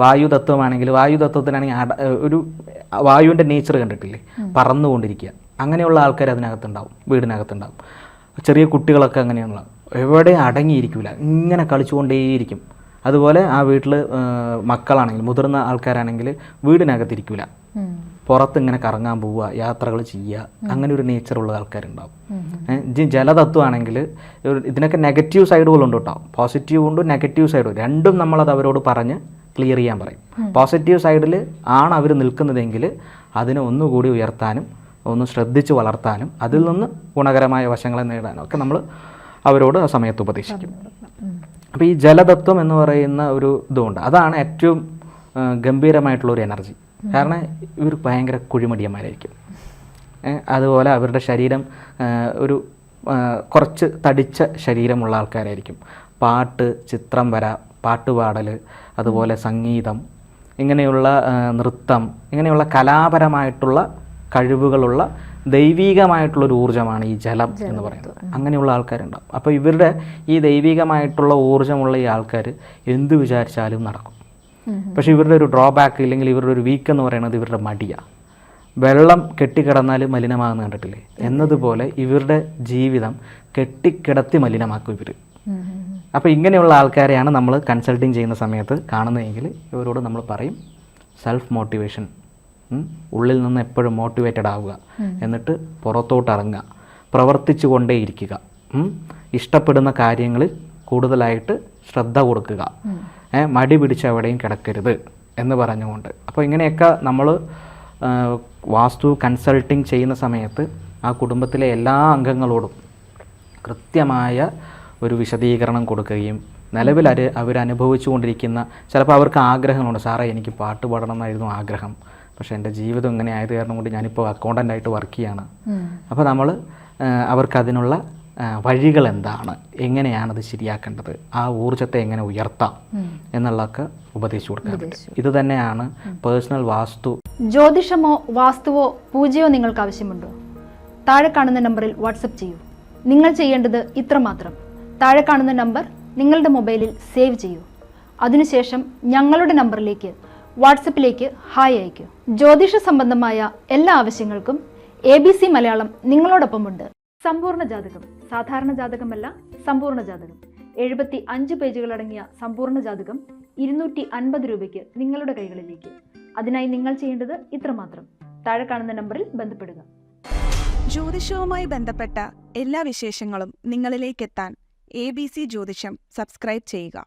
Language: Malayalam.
വായുതത്വമാണെങ്കിൽ വായുതത്വത്തിനാണെങ്കിൽ ഒരു വായുവിൻ്റെ നേച്ചർ കണ്ടിട്ടില്ലേ, പറന്നുകൊണ്ടിരിക്കുക. അങ്ങനെയുള്ള ആൾക്കാർ അതിനകത്തുണ്ടാവും, വീടിനകത്തുണ്ടാവും. ചെറിയ കുട്ടികളൊക്കെ അങ്ങനെയുള്ള എവിടെ അടങ്ങിയിരിക്കില്ല, ഇങ്ങനെ കളിച്ചുകൊണ്ടേയിരിക്കും. അതുപോലെ ആ വീട്ടിൽ മക്കളാണെങ്കിൽ, മുതിർന്ന ആൾക്കാരാണെങ്കിൽ വീടിനകത്തിരിക്കില്ല, പുറത്ത് ഇങ്ങനെ കറങ്ങാൻ പോവുക, യാത്രകൾ ചെയ്യുക, അങ്ങനെ ഒരു നേച്ചറുള്ള ആൾക്കാരുണ്ടാവും. ജലതത്വമാണെങ്കിൽ ഇതിനൊക്കെ നെഗറ്റീവ് സൈഡുകളുണ്ട് കേട്ടോ, പോസിറ്റീവ് ഉണ്ട് നെഗറ്റീവ് സൈഡും, രണ്ടും നമ്മളത് അവരോട് പറഞ്ഞ് ക്ലിയർ ചെയ്യാൻ പറയും. പോസിറ്റീവ് സൈഡിൽ ആണ് അവർ നിൽക്കുന്നതെങ്കിൽ അതിനെ ഒന്നുകൂടി ഉയർത്താനും ഒന്ന് ശ്രദ്ധിച്ച് വളർത്താനും അതിൽ നിന്ന് ഗുണകരമായ വശങ്ങളെ നേടാനും ഒക്കെ നമ്മൾ അവരോട് ആ സമയത്ത് ഉപദേശിക്കും. അപ്പോൾ ഈ ജലതത്വം എന്ന് പറയുന്ന ഒരു ഇതുകൊണ്ട് അതാണ് ഏറ്റവും ഗംഭീരമായിട്ടുള്ളൊരു എനർജി. കാരണം ഇവർ ഭയങ്കര കുഴിമടിയന്മാരായിരിക്കും. അതുപോലെ അവരുടെ ശരീരം ഒരു കുറച്ച് തടിച്ച ശരീരമുള്ള ആൾക്കാരായിരിക്കും. പാട്ട്, ചിത്രം വര, പാട്ടുപാടൽ, അതുപോലെ സംഗീതം, ഇങ്ങനെയുള്ള നൃത്തം, ഇങ്ങനെയുള്ള കലാപരമായിട്ടുള്ള കഴിവുകളുള്ള ദൈവികമായിട്ടുള്ളൊരു ഊർജ്ജമാണ് ഈ ജലം എന്ന് പറയുന്നത്. അങ്ങനെയുള്ള ആൾക്കാരുണ്ടാവും. അപ്പോൾ ഇവരുടെ ഈ ദൈവികമായിട്ടുള്ള ഊർജ്ജമുള്ള ഈ ആൾക്കാർ എന്ത് വിചാരിച്ചാലും നടക്കും. പക്ഷേ ഇവരുടെ ഒരു ഡ്രോബാക്ക് ഇല്ലെങ്കിൽ ഇവരുടെ ഒരു വീക്ക് എന്ന് പറയുന്നത് ഇവരുടെ മടിയാണ്. വെള്ളം കെട്ടിക്കിടന്നാൽ മലിനമാകുന്ന കണ്ടിട്ടില്ലേ എന്നതുപോലെ ഇവരുടെ ജീവിതം കെട്ടിക്കിടത്തി മലിനമാക്കും ഇവർ. അപ്പോൾ ഇങ്ങനെയുള്ള ആൾക്കാരെയാണ് നമ്മൾ കൺസൾട്ടിങ് ചെയ്യുന്ന സമയത്ത് കാണുന്നതെങ്കിൽ ഇവരോട് നമ്മൾ പറയും സെൽഫ് മോട്ടിവേഷൻ, ഉള്ളിൽ നിന്ന് എപ്പോഴും മോട്ടിവേറ്റഡ് ആവുക, എന്നിട്ട് പുറത്തോട്ട് ഇറങ്ങുക, പ്രവർത്തിച്ചു കൊണ്ടേയിരിക്കുക, ഇഷ്ടപ്പെടുന്ന കാര്യങ്ങളിൽ കൂടുതലായിട്ട് ശ്രദ്ധ കൊടുക്കുക, മടി പിടിച്ച് എവിടെയും കിടക്കരുത് എന്ന് പറഞ്ഞുകൊണ്ട്. അപ്പോൾ ഇങ്ങനെയൊക്കെ നമ്മൾ വാസ്തു കൺസൾട്ടിങ് ചെയ്യുന്ന സമയത്ത് ആ കുടുംബത്തിലെ എല്ലാ അംഗങ്ങളോടും കൃത്യമായ ഒരു വിശദീകരണം കൊടുക്കുകയും നിലവിൽ അവരനുഭവിച്ചു കൊണ്ടിരിക്കുന്ന ചിലപ്പോൾ അവർക്ക് ആഗ്രഹങ്ങളുണ്ട്, സാറേ എനിക്ക് പാട്ട് പാടണം എന്നായിരുന്നു ആഗ്രഹം, പക്ഷേ എൻ്റെ ജീവിതം ഇങ്ങനെ ആയത് കാരണം കൊണ്ട് ഞാനിപ്പോൾ അക്കൗണ്ടൻ്റായിട്ട് വർക്ക് ചെയ്യാണ്. അപ്പോൾ നമ്മൾ അവർക്കതിനുള്ള വഴികൾ എന്താണ്, എങ്ങനെയാണത് ശരിയാക്കേണ്ടത്, ആ ഊർജ്ജത്തെ എങ്ങനെ ഉയർത്താം എന്നുള്ളതൊക്കെ ഉപദേശിച്ചു കൊടുക്കാൻ പറ്റും. ഇത് തന്നെയാണ് പേഴ്സണൽ വാസ്തു. ജ്യോതിഷമോ വാസ്തുവോ പൂജയോ നിങ്ങൾക്ക് ആവശ്യമുണ്ടോ? താഴെ കാണുന്ന നമ്പറിൽ വാട്സപ്പ് ചെയ്യൂ. നിങ്ങൾ ചെയ്യേണ്ടത് ഇത്രമാത്രം: താഴെ കാണുന്ന നമ്പർ നിങ്ങളുടെ മൊബൈലിൽ സേവ് ചെയ്യൂ. അതിനുശേഷം ഞങ്ങളുടെ നമ്പറിലേക്ക് വാട്സപ്പിലേക്ക് ഹായ് അയയ്ക്കൂ. ജ്യോതിഷ സംബന്ധമായ എല്ലാ ആവശ്യങ്ങൾക്കും ABC മലയാളം നിങ്ങളോടൊപ്പമുണ്ട്. സമ്പൂർണ്ണ ജാതകം, സാധാരണ ജാതകമല്ല, സമ്പൂർണ്ണ ജാതകം. 75 പേജുകളടങ്ങിയ സമ്പൂർണ്ണ ജാതകം 250 രൂപയ്ക്ക് നിങ്ങളുടെ കൈകളിലേക്ക്. അതിനായി നിങ്ങൾ ചെയ്യേണ്ടത് ഇത്രമാത്രം: താഴെ കാണുന്ന നമ്പറിൽ ബന്ധപ്പെടുക. ജ്യോതിഷവുമായി ബന്ധപ്പെട്ട എല്ലാ വിശേഷങ്ങളും നിങ്ങളിലേക്കെത്താൻ ABC ജ്യോതിഷം സബ്സ്ക്രൈബ് ചെയ്യുക.